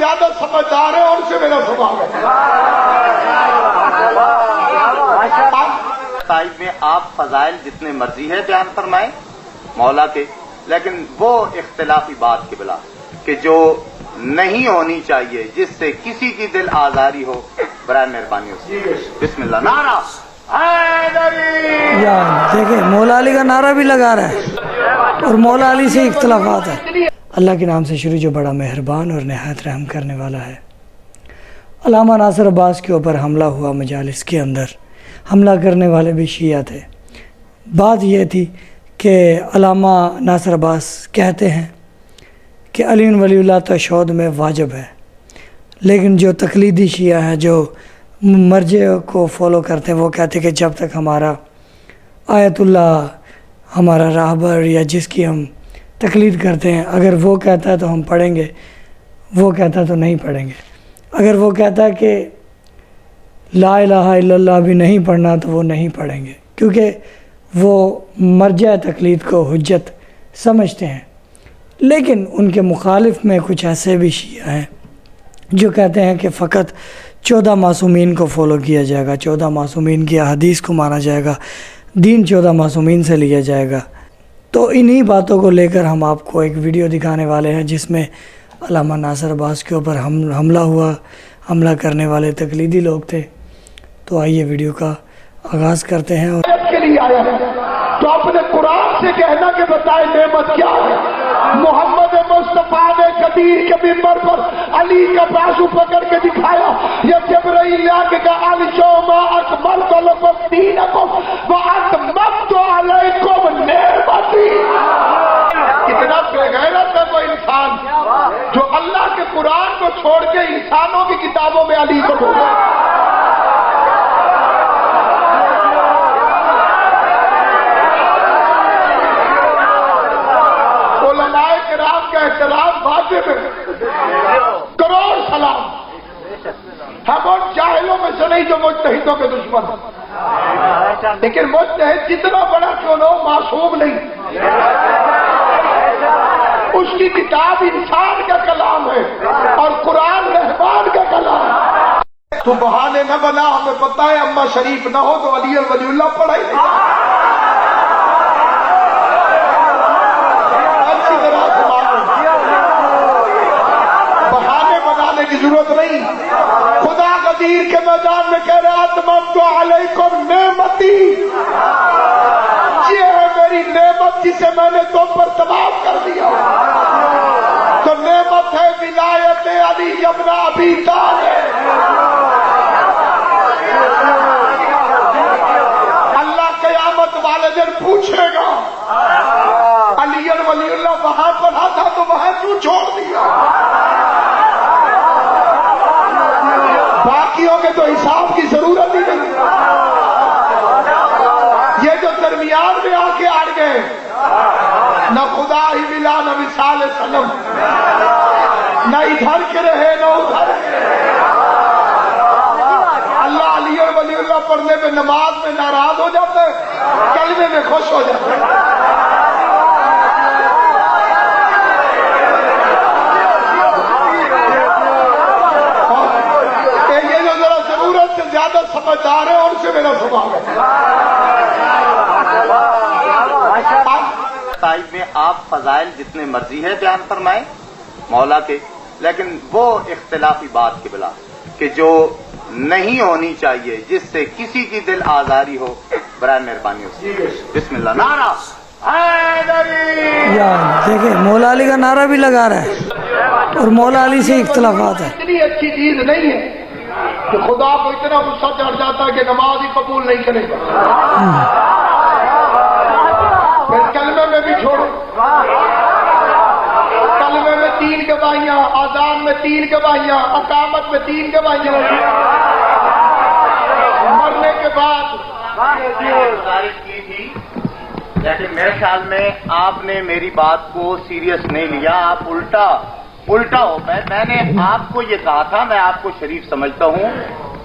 زیادہ سمجھدار ہیں ان سے میرا سوال ہے۔ تائید میں آپ فضائل جتنے مرضی ہے بیان فرمائیں مولا کے، لیکن وہ اختلافی بات کے بلا کہ جو نہیں ہونی چاہیے، جس سے کسی کی دل آزاری ہو، برائے مہربانی سے بسم اللہ نعرہ یا دیکھیں مولا علی کا نعرہ بھی لگا رہا ہے اور مولا علی سے اختلافات ہیں۔ اللہ کے نام سے شروع جو بڑا مہربان اور نہایت رحم کرنے والا ہے۔ علامہ ناصر عباس کے اوپر حملہ ہوا، مجالس کے اندر حملہ کرنے والے بھی شیعہ تھے۔ بات یہ تھی کہ علامہ ناصر عباس کہتے ہیں کہ علی ولی اللہ تشہد میں واجب ہے، لیکن جو تقلیدی شیعہ ہیں جو مرجع کو فالو کرتے ہیں وہ کہتے ہیں کہ جب تک ہمارا آیت اللہ، ہمارا راہبر یا جس کی ہم تقلید کرتے ہیں اگر وہ کہتا ہے تو ہم پڑھیں گے، وہ کہتا ہے تو نہیں پڑھیں گے۔ اگر وہ کہتا ہے کہ لا الہ الا اللہ بھی نہیں پڑھنا تو وہ نہیں پڑھیں گے، کیونکہ وہ مرجع تقلید کو حجت سمجھتے ہیں۔ لیکن ان کے مخالف میں کچھ ایسے بھی شیعہ ہیں جو کہتے ہیں کہ فقط 14 معصومین کو فالو کیا جائے گا، 14 معصومین کی احادیث کو مانا جائے گا، دین 14 معصومین سے لیا جائے گا۔ تو انہی باتوں کو لے کر ہم آپ کو ایک ویڈیو دکھانے والے ہیں جس میں علامہ ناصر عباس کے اوپر حملہ ہوا، حملہ کرنے والے تقلیدی لوگ تھے۔ تو آئیے ویڈیو کا آغاز کرتے ہیں۔ کے لیے آیا ہے تو اپنے قرآن سے کہنا کہ بتائے نعمت کیا ہے۔ محمد مصطفیٰ نے قدیر کے منبر پر علی کا بازو پکڑ کے دکھایا، یہ جبرائیل آگے کا اليوم اکملت لکم دینکم واتممت علیکم نعمتی۔ کتنا بے غیرت ہے وہ انسان جو اللہ کے قرآن کو چھوڑ کے انسانوں کی کتابوں میں علی کو ڈھونڈے۔ علماء کرام کا احترام واجب ہے، کروڑ سلام۔ ہم ان جاہلوں میں سے نہیں جو مجتہدوں کے دشمن ہیں، لیکن مجتہد جتنا بڑا کیوں نہ ہو معصوم نہیں۔ اس کی کتاب انسان کا کلام ہے اور قرآن رحمان کا کلام ہے۔ تو بہانے نہ بنا، ہمیں پتہ ہے اما شریف نہ ہو تو علی ولی اللہ پڑھا ہی نہیں۔ بہانے بنانے کی ضرورت نہیں۔ خدا غدیر کے میدان میں کہہ رہا اتممت علیکم نعمتی، یہ ہے میری نعمت جسے میں نے تم پر تمام کر دیا۔ تو نعمت ہے ولایت علی ابن ابی طالب۔ اللہ قیامت والے دن پوچھے گا علی ولی اللہ وہاں پڑھا تھا تو وہاں کیوں چھوڑ دیا؟ باقیوں کے تو حساب کی ضرورت ہی نہیں۔ یہ جو درمیان میں آ کے اڑ گئے، نہ خدا ہی ملا نہ مثال سلم، نہ ادھر کے رہے نہ ادھر کے رہے۔ اللہ علی ولی اللہ پڑھنے میں نماز میں ناراض ہو جاتا ہے، کلمے میں خوش ہو جاتا ہے۔ زیادہ سمجھدار ہیں ان سے میرا سوال ہے۔ تائید میں آپ فضائل جتنے مرضی ہے بیان فرمائیں مولا کے، لیکن وہ اختلافی بات کے بلا کہ جو نہیں ہونی چاہیے، جس سے کسی کی دل آزاری ہو، برائے مہربانی سے بسم اللہ نعرہ یا دیکھیں مولا علی کا نعرہ بھی لگا رہا ہے اور مولا علی سے اختلافات ہیں۔ اتنی اچھی چیز نہیں ہے کہ خدا کو اتنا غصہ چڑھ جاتا ہے کہ نماز ہی قبول نہیں کرے گا۔ پھر کلمے میں بھی چھوڑو، کلمے میں 3 گواہیاں، آذان میں 3 گواہیاں، اقامت میں 3 گواہیاں، مرنے کے بعد گزارش کی تھی، لیکن میرے خیال میں آپ نے میری بات کو سیریس نہیں لیا، آپ الٹا ہو۔ میں نے آپ کو یہ کہا تھا، میں آپ کو شریف سمجھتا ہوں،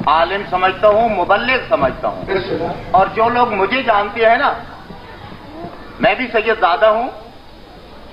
عالم سمجھتا ہوں، مبلغ سمجھتا ہوں، اور جو لوگ مجھے جانتے ہیں نا، میں بھی سید زادہ ہوں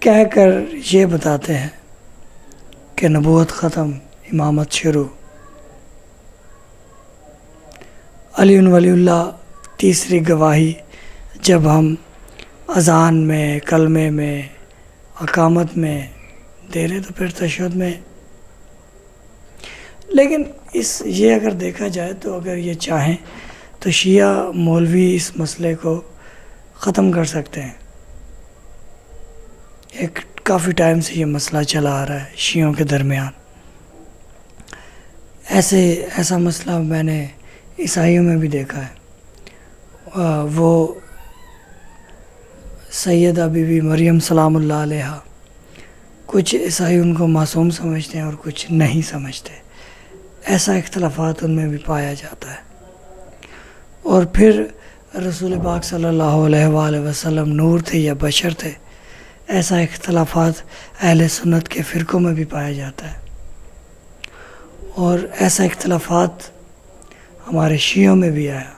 کہہ کر یہ بتاتے ہیں کہ نبوت ختم، امامت شروع۔ علی ولی اللہ تیسری گواہی جب ہم اذان میں، کلمے میں، اقامت میں دے رہے تو پھر تشہد میں۔ لیکن یہ اگر دیکھا جائے تو اگر یہ چاہیں تو شیعہ مولوی اس مسئلے کو ختم کر سکتے ہیں۔ ایک کافی ٹائم سے یہ مسئلہ چلا آ رہا ہے شیعوں کے درمیان۔ ایسا مسئلہ میں نے عیسائیوں میں بھی دیکھا ہے۔ وہ سیدہ بی بی مریم سلام اللہ علیہ، کچھ عیسائی ان کو معصوم سمجھتے ہیں اور کچھ نہیں سمجھتے۔ ایسا اختلافات ان میں بھی پایا جاتا ہے۔ اور پھر رسول پاک صلی اللہ علیہ وآلہ وسلم نور تھے یا بشر تھے، ایسا اختلافات اہل سنت کے فرقوں میں بھی پایا جاتا ہے۔ اور ایسا اختلافات ہمارے شیعوں میں بھی آیا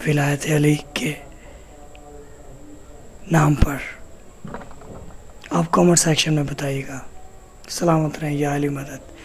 ولایت علی کے نام پر۔ آپ کامنٹ سیکشن میں بتائیے گا۔ سلامت رہیں، یا علی مدد۔